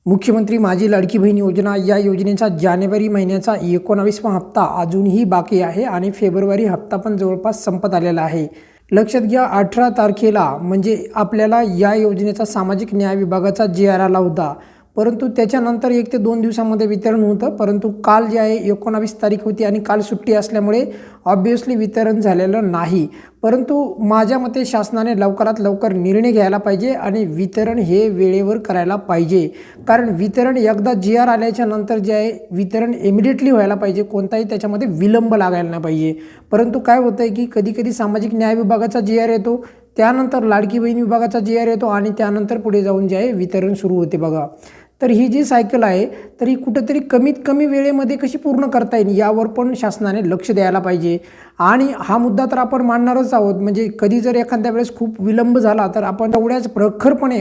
मुख्यमंत्री माझी लाडकी बहीण योजना या योजनेचा जानेवारी महिन्याचा 19वा हप्ता अजूनही बाकी आहे आणि फेब्रुवारी हप्ता पण जवळपास संपत आलेला आहे। लक्षात घ्या 18 तारखेला म्हणजे आपल्याला या योजनेचा सामाजिक न्याय विभागाचा जी.आर. आला होता, परंतु त्याच्यानंतर 1 ते 2 दिवसांमध्ये वितरण होतं। परंतु काल जे आहे 19 तारीख होती आणि काल सुट्टी असल्यामुळे ऑब्वियसली वितरण झालेलं नाही। परंतु माझ्या मते शासनाने लवकरात लवकर निर्णय घ्यायला पाहिजे आणि वितरण हे वेळेवर करायला पाहिजे, कारण वितरण एकदा जी.आर. आल्याच्या नंतर जे आहे वितरण इमिडिएटली व्हायला पाहिजे, कोणताही त्याच्यामध्ये विलंब लागायला नाही पाहिजे। परंतु काय होतं आहे की कधी कधी सामाजिक न्याय विभागाचा जी.आर. येतो, त्यानंतर लाडकी बहीण विभागाचा जी.आर. येतो आणि त्यानंतर पुढे जाऊन जे आहे वितरण सुरू होते बघा। तर ही जी सायकल आहे तर ही कुठेतरी कमीत कमी वेळेमध्ये कशी पूर्ण करता येईल यावर पण शासनाने लक्ष द्यायला पाहिजे। आणि हा मुद्दा तर आपण मांडणारच आहोत, म्हणजे कधी जर एखाद्या वेळेस खूप विलंब झाला तर आपण तेवढ्याच प्रखरपणे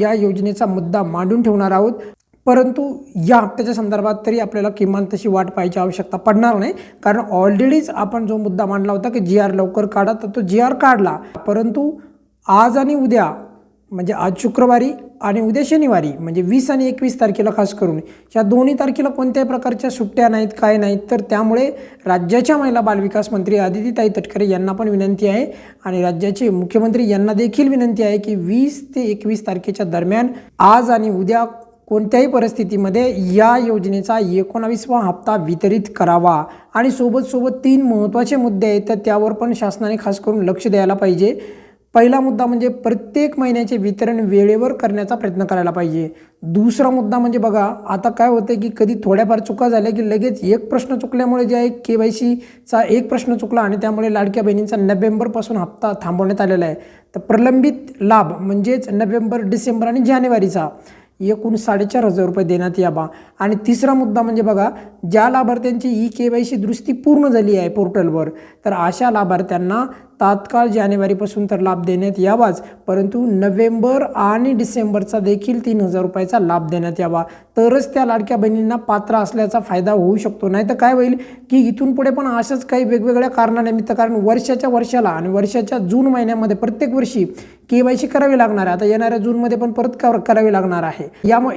या योजनेचा मुद्दा मांडून ठेवणार आहोत। परंतु या हप्त्याच्या संदर्भात तरी आपल्याला किमान तशी वाट पाहायची आवश्यकता पडणार नाही, कारण ऑलरेडीच आपण जो मुद्दा मांडला होता की जी.आर. लवकर काढा, तर तो जी.आर. काढला। परंतु आज आणि उद्या म्हणजे आज शुक्रवारी आणि उद्या शनिवारी म्हणजे 20 आणि 21 तारखेला खास करून या दोन्ही तारखेला कोणत्याही प्रकारच्या सुट्ट्या नाहीत, काय नाहीत। तर त्यामुळे राज्याच्या महिला बालविकास मंत्री आदितीताई तटकरे यांना पण विनंती आहे आणि राज्याचे मुख्यमंत्री यांना देखील विनंती आहे की 20 ते 21 तारखेच्या दरम्यान आज आणि उद्या कोणत्याही परिस्थितीमध्ये या योजनेचा 19वा हप्ता वितरित करावा। आणि सोबत 3 महत्त्वाचे मुद्दे आहेत, तर त्यावर पण शासनाने खास करून लक्ष द्यायला पाहिजे। पहिला मुद्दा म्हणजे प्रत्येक महिन्याचे वितरण वेळेवर करण्याचा प्रयत्न करायला पाहिजे। दुसरा मुद्दा म्हणजे बघा आता काय होतं की कधी थोड्याफार चुका झाल्या की लगेच एक प्रश्न चुकल्यामुळे जे आहे KYCचा एक प्रश्न चुकला आणि त्यामुळे लाडक्या बहिणींचा नोव्हेंबरपासून हप्ता थांबवण्यात आलेला आहे। तर प्रलंबित लाभ म्हणजेच नोव्हेंबर, डिसेंबर आणि जानेवारीचा एकूण 4,500 रुपये देण्यात यावा। आणि तिसरा मुद्दा म्हणजे बघा ज्या लाभार्थ्यांची KYC दुरुस्ती पूर्ण झाली आहे पोर्टलवर, तर अशा लाभार्थ्यांना तात्काळ जानेवारीपासून तर लाभ देण्यात यावाच, परंतु नोव्हेंबर आणि डिसेंबरचा देखील 3,000 रुपयाचा लाभ देण्यात यावा, तरच त्या लाडक्या बहिणींना पात्र असल्याचा फायदा होऊ शकतो। नाही तर काय होईल की इथून पुढे पण अशाच काही वेगवेगळ्या कारणानिमित्त, कारण वर्षाच्या वर्षाला आणि वर्षाच्या जून महिन्यामध्ये प्रत्येक वर्षी KYC करावी लागणार आहे। आता येणाऱ्या जूनमध्ये पण परत करावी लागणार आहे।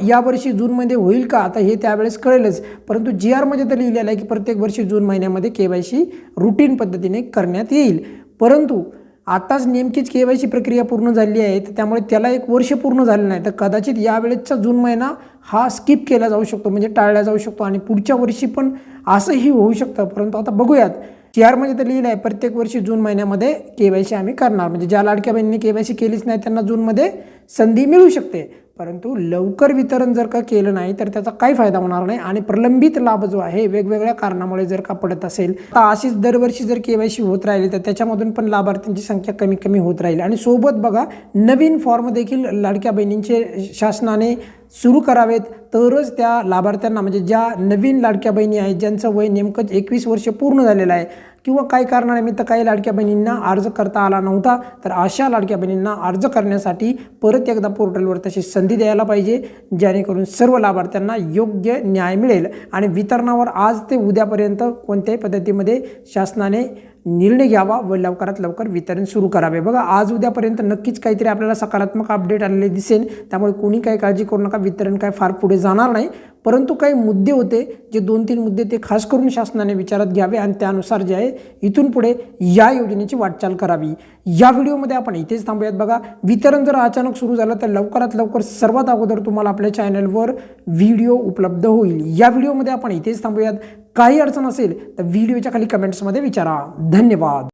या वर्षी जूनमध्ये होईल का आता हे त्यावेळेस कळेलच, परंतु जी.आर. मध्ये तर लिहिलेलं आहे की प्रत्येक वर्षी जून महिन्यामध्ये KYC रूटीन पद्धतीने करण्यात येईल। परंतु आताच नेमकीच KYC प्रक्रिया पूर्ण झाली आहे, तर त्यामुळे त्याला 1 वर्ष पूर्ण झालं नाही, तर कदाचित यावेळेसचा जून महिना हा स्किप केला जाऊ शकतो, म्हणजे टाळला जाऊ शकतो आणि पुढच्या वर्षी पण असंही होऊ शकतं। परंतु आता बघूयात, जी.आर. मध्ये तर लिहिलं आहे प्रत्येक वर्षी जून महिन्यामध्ये KYC आम्ही करणार, म्हणजे ज्या लाडक्या बहिणींनी KYC केलीच नाही त्यांना जूनमध्ये संधी मिळू शकते। परंतु लवकर वितरण जर का केलं नाही तर त्याचा काही फायदा होणार नाही आणि प्रलंबित लाभ जो आहे वेगवेगळ्या कारणामुळे जर का पडत असेल, तर अशीच दरवर्षी जर KYC होत राहिली तर त्याच्यामधून पण लाभार्थ्यांची संख्या कमी कमी होत राहील। आणि सोबत बघा नवीन फॉर्म देखील लाडक्या बहिणींचे शासनाने सुरू करावेत, तरच त्या लाभार्थ्यांना म्हणजे ज्या नवीन लाडक्या बहिणी आहेत ज्यांचं वय नेमकं 21 वर्ष पूर्ण झालेलं आहे किंवा काही कारणानिमित्त काही लाडक्या बहिणींना अर्ज करता आला नव्हता, तर अशा लाडक्या बहिणींना अर्ज करण्यासाठी परत एकदा पोर्टलवर तशी संधी द्यायला पाहिजे, जेणेकरून सर्व लाभार्थ्यांना योग्य न्याय मिळेल। आणि वितरणावर आज ते उद्यापर्यंत कोणत्याही पद्धतीमध्ये शासनाने निर्णय घ्यावा व लवकरात लवकर वितरण सुरू करावे। बघा आज उद्यापर्यंत नक्कीच काहीतरी आपल्याला सकारात्मक अपडेट आलेले दिसेल, त्यामुळे कोणी काही काळजी करू नका, वितरण काय फार पुढे जाणार नाही। परंतु काही मुद्दे होते जे 2-3 मुद्दे ते खास करून शासनाने विचारात घ्यावे आणि त्यानुसार जे आहे इथून पुढे या योजनेची वाटचाल करावी। या व्हिडिओमध्ये आपण इथेच थांबूयात। बघा वितरण जर अचानक सुरू झालं तर लवकरात लवकर सर्वात अगोदर तुम्हाला आपल्या चॅनलवर व्हिडिओ उपलब्ध होईल। या व्हिडिओमध्ये आपण इथेच थांबूयात। काही अडचण असेल तर व्हिडिओच्या खाली कमेंट्समध्ये विचारा। धन्यवाद।